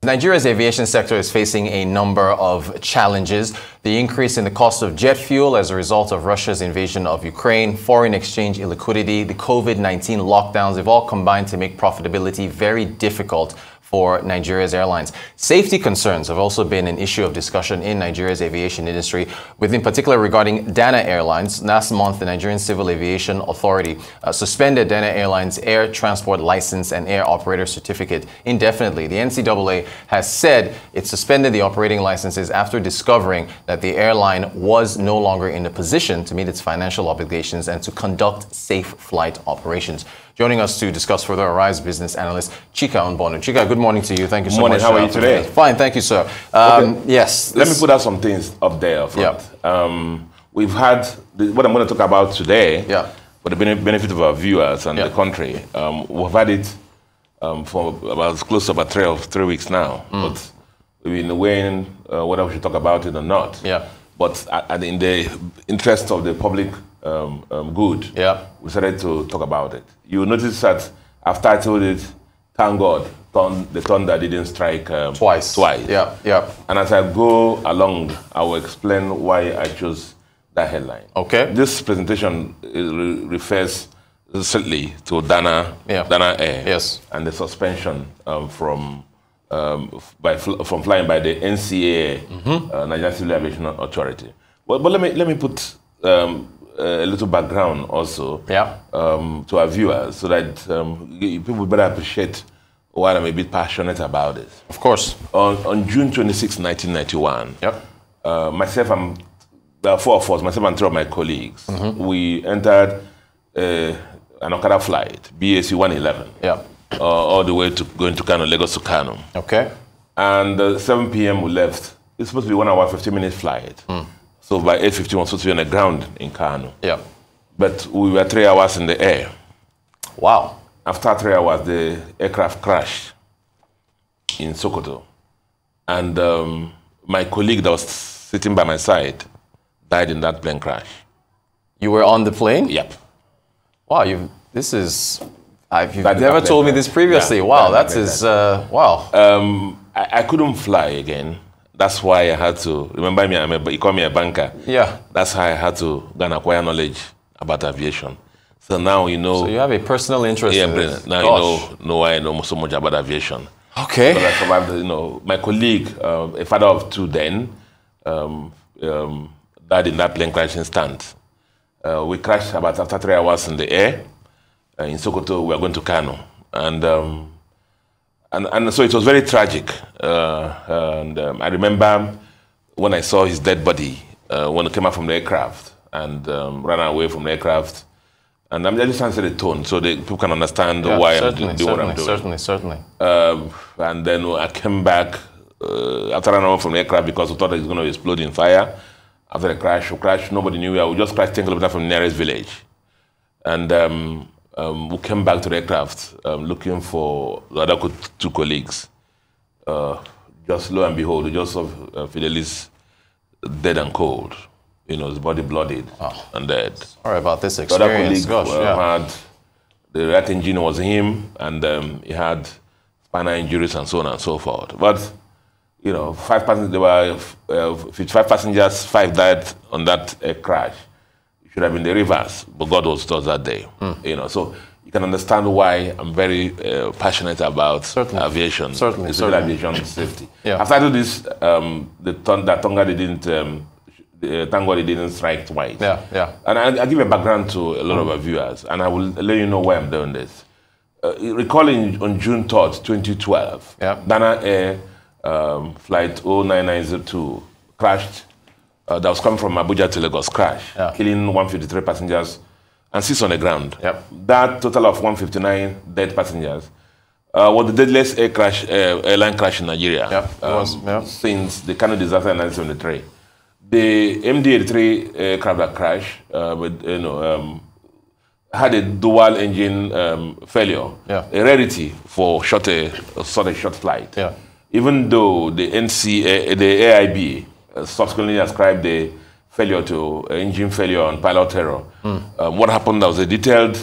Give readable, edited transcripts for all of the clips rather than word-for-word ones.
Nigeria's aviation sector is facing a number of challenges. The increase in the cost of jet fuel as a result of Russia's invasion of Ukraine, foreign exchange illiquidity, the COVID-19 lockdowns have all combined to make profitability very difficult for Nigeria's airlines. Safety concerns have also been an issue of discussion in Nigeria's aviation industry, with in particular regarding Dana Airlines. Last month, the Nigerian Civil Aviation Authority suspended Dana Airlines' air transport license and air operator certificate indefinitely. The NCAA has said it suspended the operating licenses after discovering that the airline was no longer in a position to meet its financial obligations and to conduct safe flight operations. Joining us to discuss further, Arise business analyst Chika Mbonu. Chika, good morning to you. Thank you so much. How are you today? Fine, thank you, sir. Yes. Let me put out some things up there front. Yep. We've had, what I'm going to talk about today, yeah, for the benefit of our viewers and the country, we've had it for about close to about three weeks now. But we've been weighing whether we should talk about it or not. Yeah. But in the interest of the public good, we decided to talk about it. You notice that I've titled it, Thank God, the thunder didn't strike twice. Yeah, yeah. And as I go along, I will explain why I chose that headline. Okay. This presentation refers certainly to Dana Air, yes, and the suspension from flying by the NCAA, Nigerian Civil Aviation Authority. But let me put a little background also to our viewers, so that people better appreciate why I'm a bit passionate about it. Of course. On June 26, 1991, myself and four of us, myself and three of my colleagues, we entered an Okada flight, BAC 111, all the way to going to Kano, Lagos to Kano. Okay. And 7 p.m. we left. It's supposed to be 1 hour, 15-minute flight. So by 8:15, we were supposed to be on the ground in Kano. Yeah. But we were 3 hours in the air. Wow. After 3 hours, the aircraft crashed in Sokoto. And my colleague that was sitting by my side died in that plane crash. You were on the plane? Yep. Wow, you've never told me this previously. Yeah, wow, that is, wow. I couldn't fly again. That's why I had to, remember me, you call me a banker. Yeah. That's how I had to go and acquire knowledge about aviation. So now you know. So you have a personal interest in this. Now you know why I know so much about aviation. Okay. So I survived, my colleague, a father of two then, died in that plane crash instant. We crashed about after 3 hours in the air. In Sokoto, we were going to Kano. And so it was very tragic. I remember when I saw his dead body when he came out from the aircraft and ran away from the aircraft. And I'm just answering the tone so that people can understand why I'm doing what I'm doing. Certainly. And then I came back after running away from the aircraft because we thought it was going to explode in fire. After the crash, nobody knew where. We just crashed 10 kilometers from the nearest village. And we came back to the aircraft looking for the other two colleagues. Just lo and behold, we just saw Fidelis dead and cold. You know, his body bloodied and dead. Sorry about this experience. The other colleague had the right engine was him, and he had spinal injuries and so on and so forth. But you know, 5 passengers. There were 55 passengers. 5 died on that crash. Should have been the reverse, but God was with us that day. You know, so you can understand why I'm very passionate about aviation, aviation safety. Yeah. After I do this, that Tonga didn't, thank God it didn't strike twice. Yeah, yeah. And I'll give a background to a lot of our viewers, and I will let you know why I'm doing this. Recalling on June 3rd, 2012, Dana Air flight 09902 crashed. That was coming from Abuja to Lagos, killing 153 passengers and 6 on the ground. That total of 159 dead passengers was the deadliest airline crash in Nigeria since the Kano disaster in 1973. The MD-83 aircraft that crashed had a dual engine failure, a rarity for such a short flight. Even though the AIB subsequently ascribed the failure to engine failure and pilot error. What happened, there was a detailed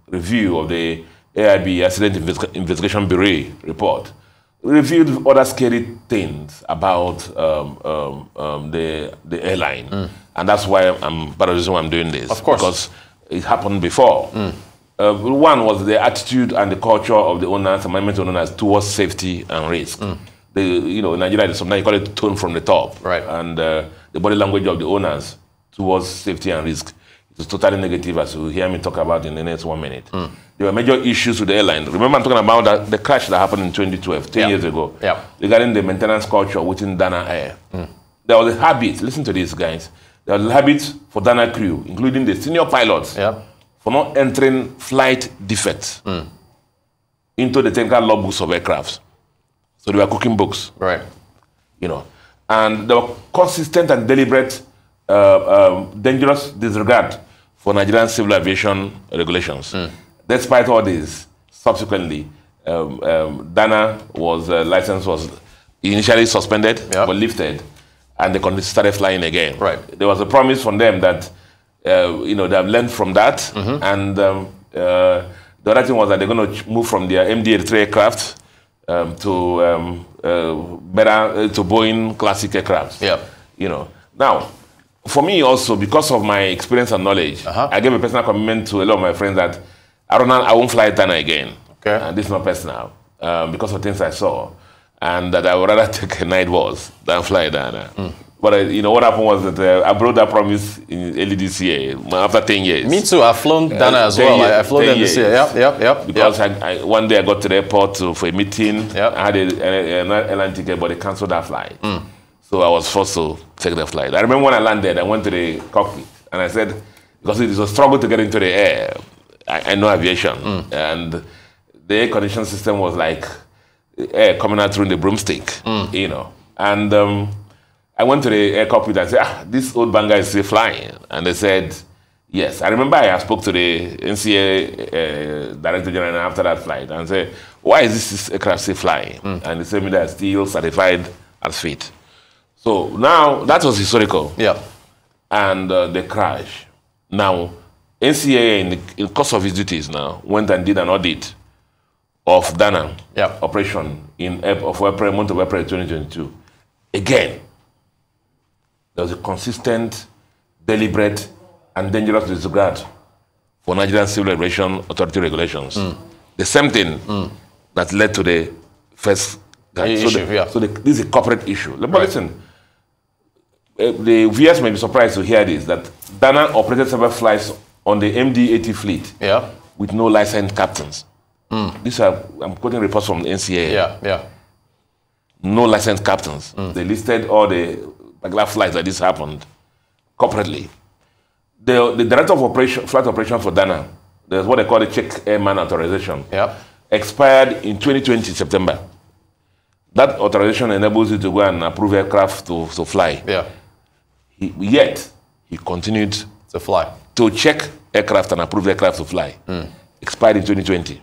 review of the AIB Accident Investigation Bureau report, revealed other scary things about the airline. And that's why part of the reason why I'm doing this. Of course. Because it happened before. One was the attitude and the culture of the owners, and management owners towards safety and risk. In Nigeria, sometimes you call it tone from the top. Right. And the body language of the owners towards safety and risk is totally negative, as you hear me talk about in the next 1 minute. There were major issues with the airline. Remember, I'm talking about the crash that happened in 2012, 10 years ago, regarding the maintenance culture within Dana Air. There was a habit, listen to this, guys. There was a habit for Dana crew, including the senior pilots, for not entering flight defects into the technical logbooks of aircrafts. So they were cooking books. Right. And there were consistent and deliberate dangerous disregard for Nigerian civil aviation regulations. Despite all this, subsequently, Dana license was initially suspended, but lifted, and they started flying again. Right. There was a promise from them that they have learned from that, and the other thing was that they're going to move from their MD-83 aircraft to Boeing classic aircraft. Now, for me also, because of my experience and knowledge, I gave a personal commitment to a lot of my friends that I won't fly Dana again. Okay. And this is not personal, because of things I saw, and that I would rather take a night bus than fly Dana. But what happened was that I broke that promise in early this year, after 10 years. Me too. I've flown Dana as well. I've flown them this year. Because one day I got to the airport for a meeting. I had an airline ticket, but they canceled that flight. So I was forced to take the flight. I remember when I landed, I went to the cockpit, and I said, because it was a struggle to get into the air, I know aviation, and the air conditioning system was like air coming out through the broomstick, And I went to the air cockpit and said, this old banger is still flying. And they said, yes. I remember I spoke to the NCA Director General after that flight and said, why is this aircraft still flying? And they said me that still certified as fit. So now, that was historical. And the crash. Now, NCA, in the course of its duties now, went and did an audit of Dana operation in month of April 2022. Again, there was a consistent, deliberate, and dangerous disregard for Nigerian Civil Aviation Authority regulations. The same thing that led to the first issue. So this is a corporate issue. But listen, the viewers may be surprised to hear this, that Dana operated several flights on the MD-80 fleet with no licensed captains. These are, I'm quoting reports from the NCA. No licensed captains. They listed all the regular flights that this happened corporately. The director of flight operation for Dana, there's what they call the check airman authorization, expired in 2020 September. That authorization enables you to go and approve aircraft to fly. Yet he continued to fly, to check aircraft and approve aircraft to fly. Expired in 2020.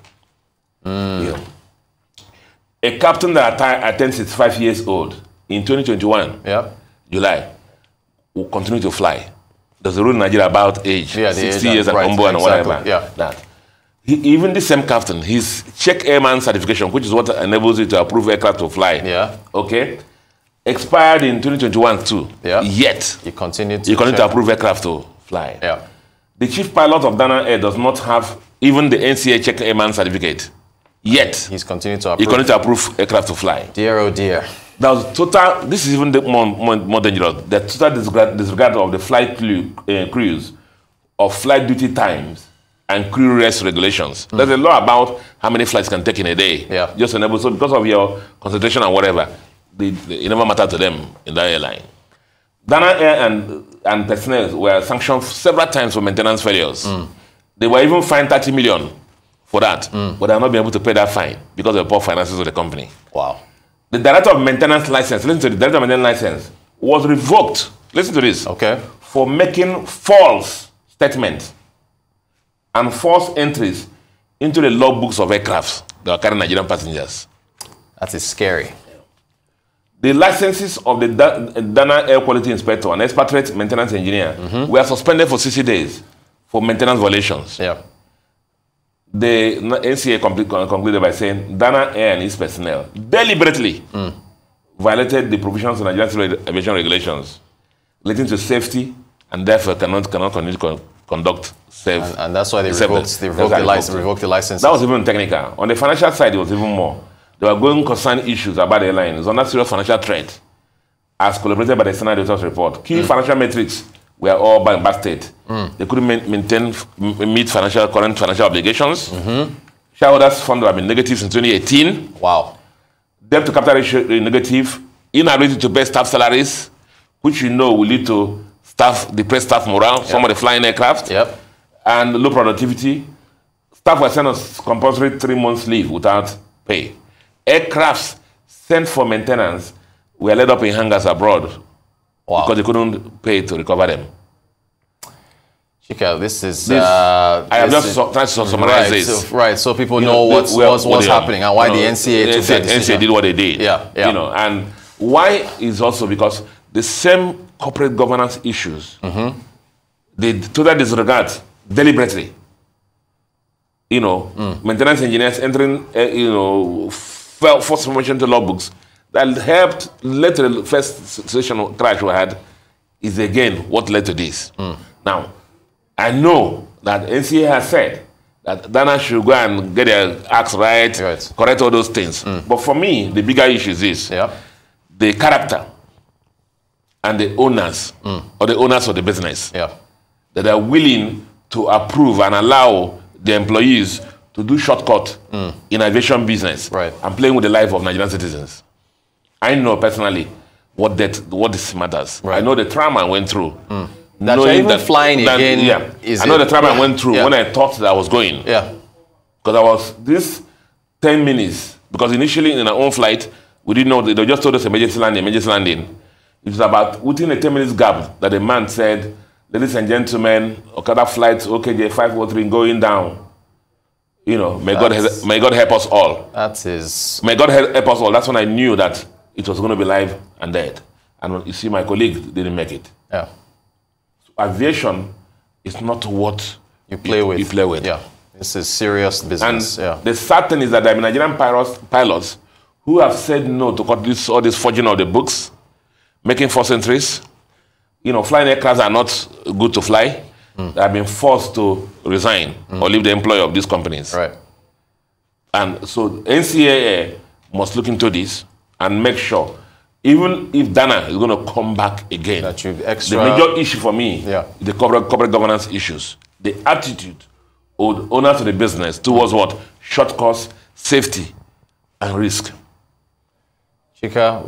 A captain that attends is 5 years old in 2021. July, will continue to fly. There's a rule in Nigeria about age, 60 years and Mbonu and whatever. Even the same captain, his check airman certification, which is what enables you to approve aircraft to fly, expired in 2021 too. Yet, he continued to approve aircraft to fly. The chief pilot of Dana Air does not have even the NCA check airman certificate. Yet, he's continued to approve aircraft to fly. Dear, oh dear. That was total, this is even more dangerous, the total disregard of the flight crews of flight duty times and crew rest regulations. There's a law about how many flights can take in a day. Just enable, so because of your concentration and whatever, it never mattered to them in that airline. Dana Air and personnel were sanctioned several times for maintenance failures. They were even fined 30 million for that, but they have not been able to pay that fine because of the poor finances of the company. Wow. The director of maintenance license, listen to the director of maintenance license, was revoked, listen to this, for making false statements and false entries into the logbooks of aircrafts that are carrying Nigerian passengers. That is scary. The licenses of the Dana Air Quality Inspector and expatriate maintenance engineer were suspended for 60 days for maintenance violations. the NCA concluded by saying Dana Air and its personnel deliberately violated the provisions of Nigerian civil aviation regulations relating to safety and therefore cannot continue to conduct safe. And that's why they revoked the license. That was even technical. On the financial side, it was even more. They were going concern issues about the airline. It was under serious financial threat, as collaborated by the Senate Auditors Report. Key financial metrics were all in bad state. They couldn't meet current financial obligations. Shareholders' funds have been negative since 2018. Wow. Debt to capital ratio negative. Inability to pay staff salaries, which you know will lead to depressed staff morale. Some of the flying aircraft. And low productivity. Staff were sent on compulsory 3 months leave without pay. Aircrafts sent for maintenance were laid up in hangars abroad because they couldn't pay to recover them. Chika, this is... I have just tried to summarize this. So people know what's happening and why the NCA took that decision. NCA did what they did. You know, and why is also because the same corporate governance issues, they totally disregard deliberately. You know, maintenance engineers entering, forced promotion to logbooks that led to the first situation crash we had is again what led to this. Now, I know that NCA has said that Dana should go and get their acts right, correct all those things. But for me, the bigger issue is this. The character and the owners, or the owners of the business, that are willing to approve and allow the employees to do shortcut in aviation business and playing with the life of Nigerian citizens. I know personally what this matters. I know the trauma I went through. That you're even flying again. I know the trauma I went through when I thought that I was going. Because I was this 10 minutes. Because initially in our own flight, we didn't know, they just told us emergency landing. It was about within a 10 minutes gap that the man said, ladies and gentlemen, Okada flight OKJ 503 going down. You know, may God help us all. May God help us all. That's when I knew that it was going to be live and dead. And you see, my colleague didn't make it. So aviation is not what you play with. This is serious business. And the sad thing is that there are Nigerian pilots who have said no to all this forging of the books, making false entries. You know, flying aircrafts are not good to fly. They have been forced to resign or leave the employ of these companies. And so NCAA must look into this and make sure, even if Dana is going to come back again, the major issue for me, the corporate governance issues, the attitude of owners of the business towards what? Short cost, safety, and risk. Chika,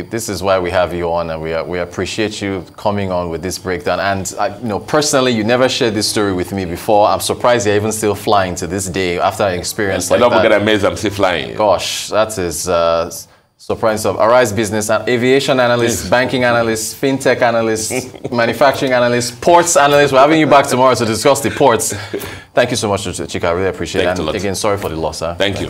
this is why we have you on, and we appreciate you coming on with this breakdown. And personally, you never shared this story with me before. I'm surprised you're even still flying to this day after an experience like that. I don't get amazed. I'm still flying. Gosh, that is surprising. Arise business, aviation analyst, banking analyst, fintech analyst, manufacturing analyst, ports analyst. We're having you back tomorrow to discuss the ports. Thank you so much, Chika. I really appreciate it. And again, sorry for the loss. Thank you.